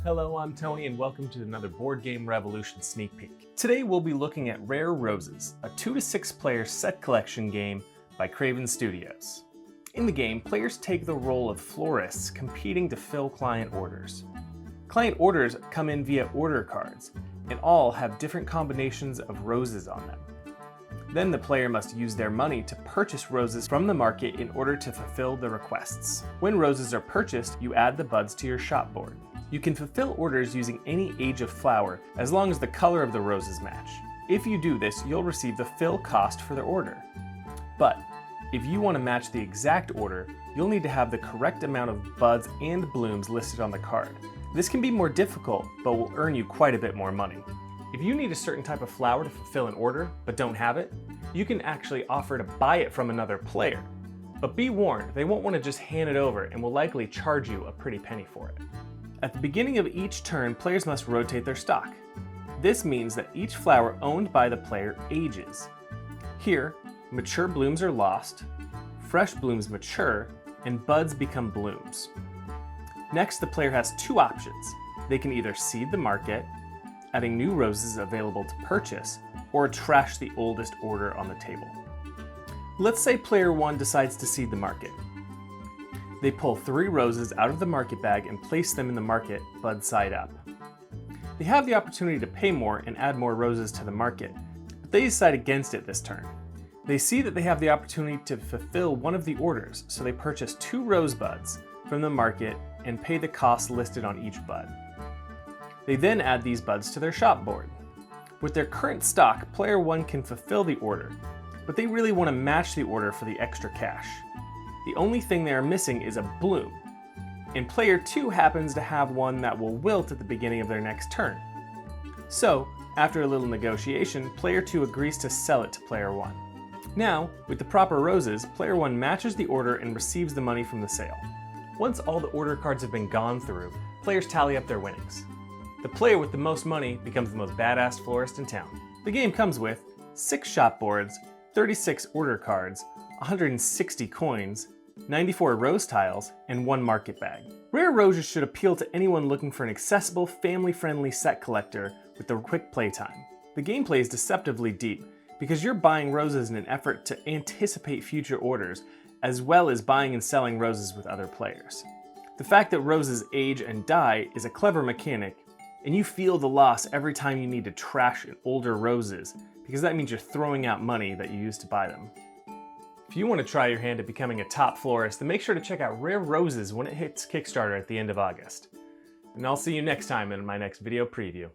Hello, I'm Tony and welcome to another Board Game Revolution sneak peek. Today we'll be looking at Rare Roses, a 2 to 6 player set collection game by Cravon Studios. In the game, players take the role of florists competing to fill client orders. Client orders come in via order cards, and all have different combinations of roses on them. Then the player must use their money to purchase roses from the market in order to fulfill the requests. When roses are purchased, you add the buds to your shop board. You can fulfill orders using any age of flower as long as the color of the roses match. If you do this, you'll receive the fill cost for the order. But if you want to match the exact order, you'll need to have the correct amount of buds and blooms listed on the card. This can be more difficult, but will earn you quite a bit more money. If you need a certain type of flower to fulfill an order, but don't have it, you can actually offer to buy it from another player. But be warned, they won't want to just hand it over and will likely charge you a pretty penny for it. At the beginning of each turn, players must rotate their stock. This means that each flower owned by the player ages. Here, mature blooms are lost, fresh blooms mature, and buds become blooms. Next, the player has two options. They can either seed the market, adding new roses available to purchase, or trash the oldest order on the table. Let's say player 1 decides to seed the market. They pull 3 roses out of the market bag and place them in the market, bud side up. They have the opportunity to pay more and add more roses to the market, but they decide against it this turn. They see that they have the opportunity to fulfill one of the orders, so they purchase 2 rosebuds from the market and pay the cost listed on each bud. They then add these buds to their shop board. With their current stock, player 1 can fulfill the order, but they really want to match the order for the extra cash. The only thing they are missing is a bloom, and player 2 happens to have one that will wilt at the beginning of their next turn. So, after a little negotiation, player 2 agrees to sell it to player 1. Now, with the proper roses, player 1 matches the order and receives the money from the sale. Once all the order cards have been gone through, players tally up their winnings. The player with the most money becomes the most badass florist in town. The game comes with 6 shop boards, 36 order cards, 160 coins, 94 rose tiles, and 1 market bag. Rare Roses should appeal to anyone looking for an accessible, family-friendly set collector with a quick playtime. The gameplay is deceptively deep because you're buying roses in an effort to anticipate future orders, as well as buying and selling roses with other players. The fact that roses age and die is a clever mechanic, and you feel the loss every time you need to trash older roses, because that means you're throwing out money that you used to buy them. If you want to try your hand at becoming a top florist, then make sure to check out Rare Roses when it hits Kickstarter at the end of August. And I'll see you next time in my next video preview.